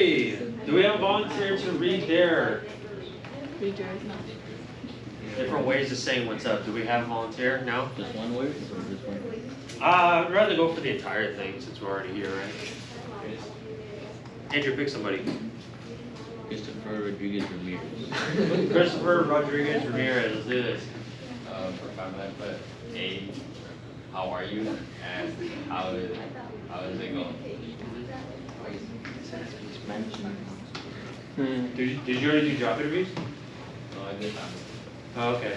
3. Do we have a volunteer to read their different ways of saying what's up? Do we have a volunteer? No? Just one word or just one? I'd rather go for the entire thing since we're already here, right? Andrew, pick somebody. Christopher Rodriguez Ramirez. Christopher Rodriguez Ramirez. Let's do this. For fun, I put A, how are you? And how is it going? Did you already do job interviews? No, I did not. Oh, okay.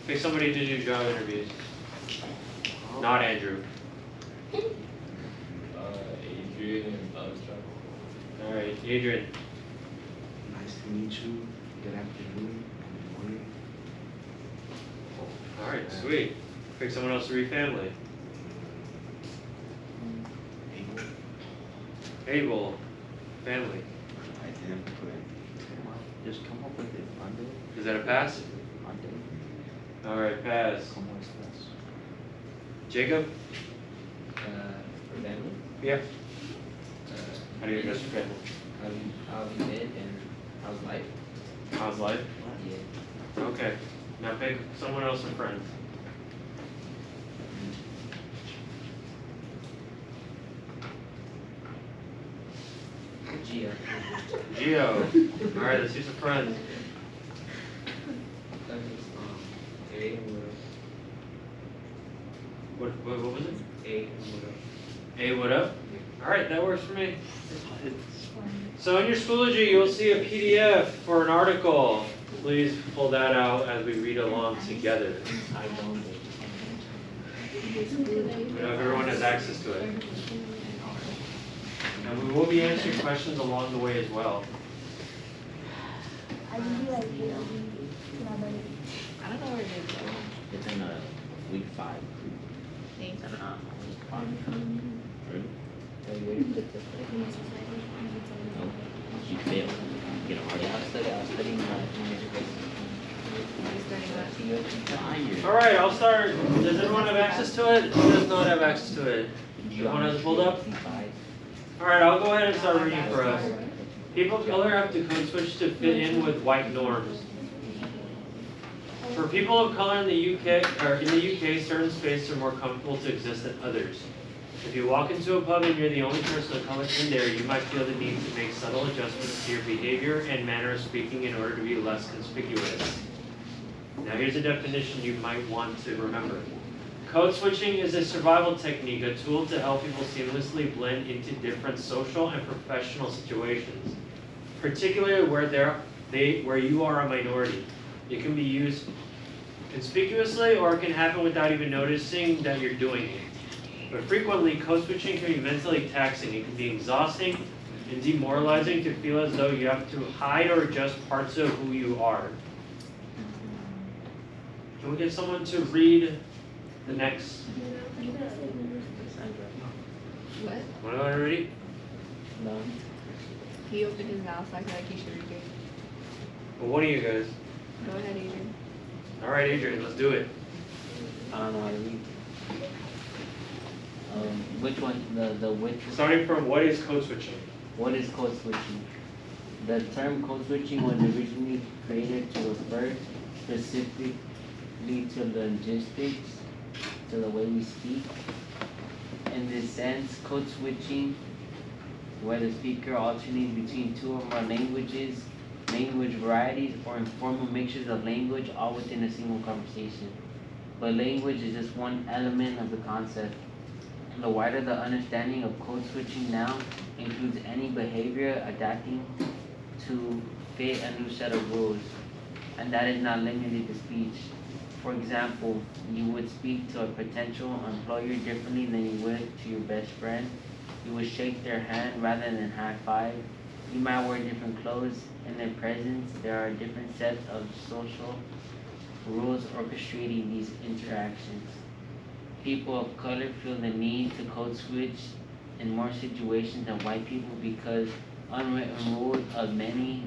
Pick somebody to do job interviews. Not Andrew. Adrian and Belstrap. Alright, Adrian. Nice to meet you. Good afternoon. Good morning. Alright, sweet. Pick someone else to read family. Abel. Family. I didn't put it. Just come up with it. Monday. Is that a pass? Monday. Alright, pass. Come on, stress. Jacob? For family? Yeah. How do you address your family? How's you been and how's life? How's life? Yeah. Okay. Now pick someone else in friends. Gio. Gio. Alright, let's do some friends. A and What was it? A and Hey, what up? Alright, that works for me. So in your Schoology, you'll see a PDF for an article. Please pull that out as we read along together. I don't. I know if everyone has access to it. And we will be answering questions along the way as well. I really like you. I don't know where it is though. It's in week 5. Thanks. Really? No, You failed. Get a hard yeah, I was studying English. Alright, I'll start. Does everyone have access to it? Who does not have access to it? Everyone has it pulled up? Alright, I'll go ahead and start reading for us. People of color have to code switch to fit in with white norms. For people of color in the UK, certain spaces are more comfortable to exist than others. If you walk into a pub and you're the only person of color in there, you might feel the need to make subtle adjustments to your behavior and manner of speaking in order to be less conspicuous. Now here's a definition you might want to remember. Code switching is a survival technique, a tool to help people seamlessly blend into different social and professional situations, particularly where you are a minority. It can be used conspicuously or it can happen without even noticing that you're doing it. But frequently, code switching can be mentally taxing. It can be exhausting and demoralizing to feel as though you have to hide or adjust parts of who you are. Can we get someone to read the next? What? Want to go ahead and read it? No. He opened his mouth, so I feel like he should read it. Well, one of you guys. Go ahead, Adrian. All right, Adrian, let's do it. I don't know how to read. Which one? The which? Starting from what is code switching? What is code switching? The term code switching was originally created to refer specifically to linguistics, to the way we speak. In this sense, code switching, where the speaker alternates between two or more languages, language varieties, or informal mixtures of language, all within a single conversation. But language is just one element of the concept. The wider the understanding of code switching now includes any behavior adapting to fit a new set of rules, and that is not limited to speech. For example, you would speak to a potential employer differently than you would to your best friend. You would shake their hand rather than high five. You might wear different clothes. In their presence, there are different sets of social rules orchestrating these interactions. People of color feel the need to code switch in more situations than white people because unwritten rules of many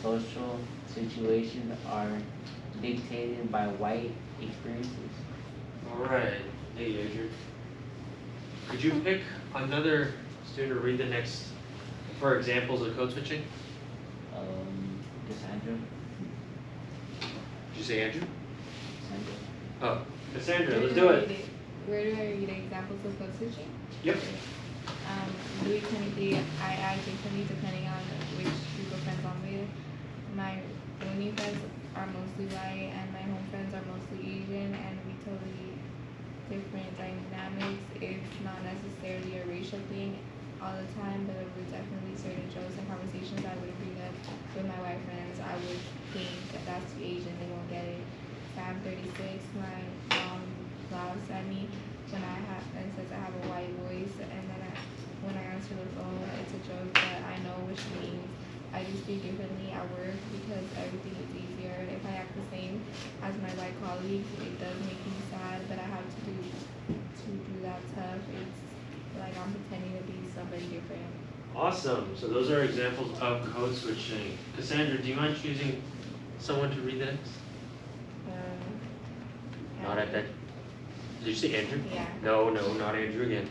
social situations are dictated by white experiences. All right. Hey, Adrian. Could you pick another student to read the next for examples of code switching? Cassandra. Did you say Andrew? Cassandra. Oh, Cassandra, Where let's do do I it. read Where do I read examples of code switching? Yep. Louis 23, I add differently depending on which group of friends I'm with. My uni friends are mostly white and my home friends are mostly Asian, and we totally different dynamics. It's not necessarily a racial thing all the time, but it was definitely certain jokes and conversations I would bring up with my white friends. I would think that that's too Asian, they won't get it. Sam 36, my mom laughs at me when and says I have a white voice, and then when I answer the phone, it's a joke, but I know what she means. I do speak differently at work because everything is easier. If I act the same as my white colleagues, it does make me sad, but I have to do that tough. It's like I'm pretending to be somebody different. Awesome. So those are examples of code switching. Cassandra, do you mind choosing someone to read the next? Not at that. Did you say Andrew? Yeah. No, not Andrew again.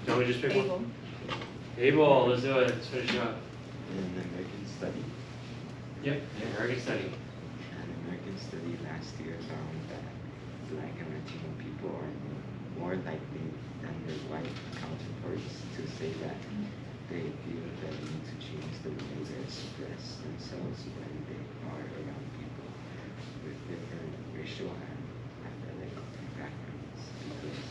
Don't we just pick Abel. one? Abel, let's do it. Let's finish it up. An American study. Yep, American study. An American study last year found that Black and Latino people are more likely than their white counterparts to say that they feel the need to change the way they express themselves when they are around people with different racial and athletic backgrounds, because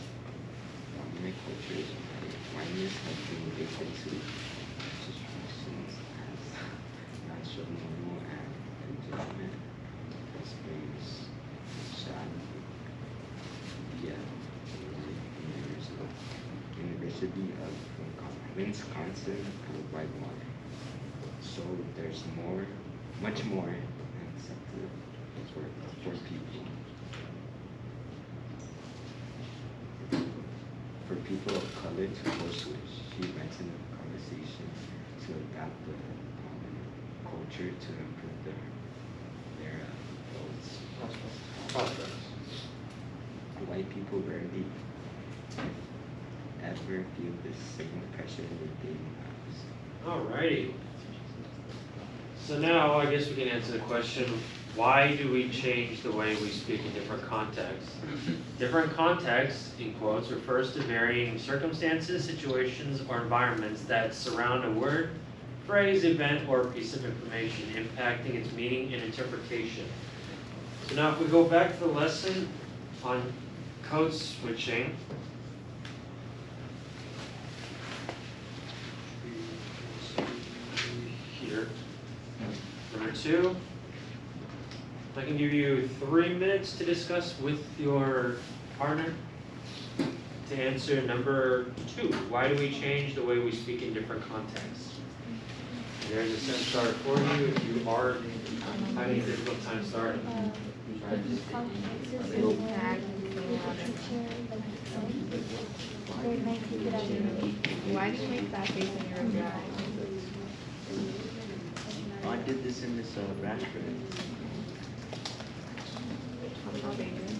dominant cultures like whiteness has been baked into institutions as natural normal and legitimate. This brings shot via University of Wisconsin and Whitewater. So there's much more incentive for people. For people of color to code switch, she mentioned in the conversation to adapt the culture to improve their Prospects. white people rarely ever feel the same pressure in their daily lives. Alrighty. So now I guess we can answer the question, why do we change the way we speak in different contexts? Different contexts, in quotes, refers to varying circumstances, situations, or environments that surround a word, phrase, event, or piece of information, impacting its meaning and interpretation. So now if we go back to the lesson on code switching, here, number 2, I can give you 3 minutes to discuss with your partner to answer number 2. Why do we change the way we speak in different contexts? There's a set start for you if you are having a difficult time starting. Why did you make that face when you were driving? Oh, I did this in this Rashford. How big is it?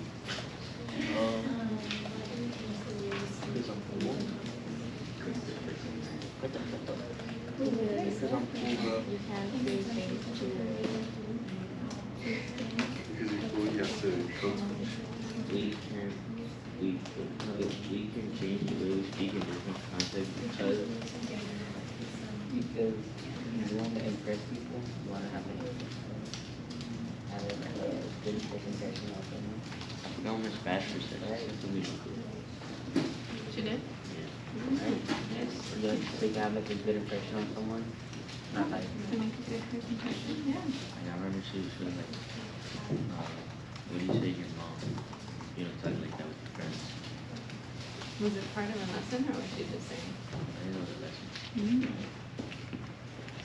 Because I'm cool. Because I'm cool, bro. You can't say things to Because you're cool, you have to code switch. We can change the way we speak in different contexts because you want to impress people, you want to have a good first impression of them. I forgot how much Bachelor said, right? That's what we do. She did? Right? Yes. So you have like a good impression on someone. Not like, To make a good first impression, yeah. I remember she was like, what do you say to your mom? You know, talking like that with your friends. Was it part of a lesson or was she just saying? I didn't know the lesson.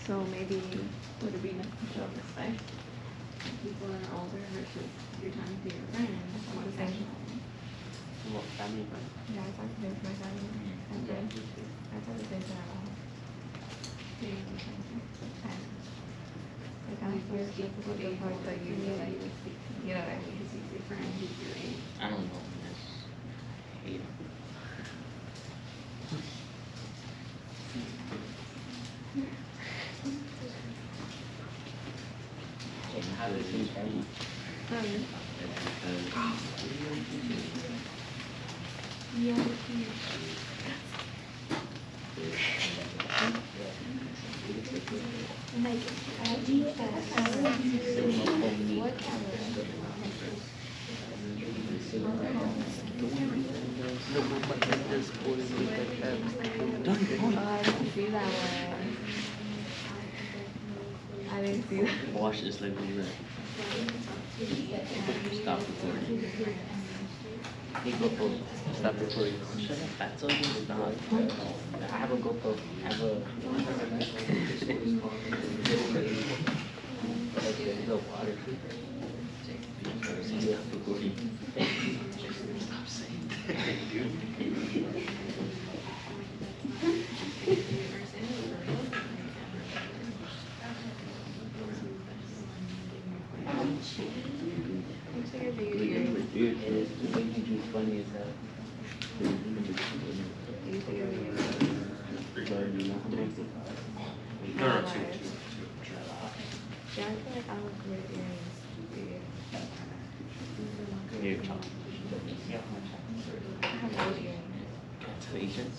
So maybe would it be beneficial this way? People that are older versus your time with your friends. What is that? Well, family friends. Yeah, I talked to them for my family. I did. I told the same thing at home. Like I feel difficult to point that you feel like, you know what I mean? I don't know. That's I didn't see that one. I didn't see that. Watch this like this. Stop recording. Hey GoPro, stop recording. Shut up, that's all you stop. I have a GoPro. I have a no water. Stop recording. Stop saying that, dude. Dude, it is too big to be funny as hell. No, two. Yeah, I feel like I look good at earrings. Here, chop. I have old earrings. So Asian?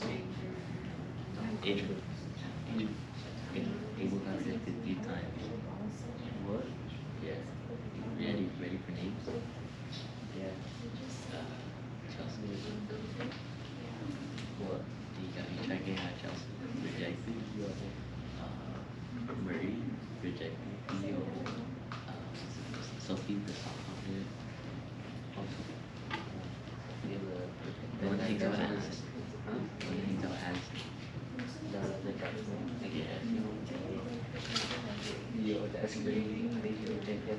Asian. Able got rejected 3 times. What? Yeah. Ready for names? Yeah. Chelsea. What? You got me checking out Chelsea. Rejected. Marie. Rejected. Theo. Sophie, the sophomore. The one that hangs out at Addison. Huh? The one that hangs out at Addison. The guy. Yeah. Yo, that's crazy. I think you rejected.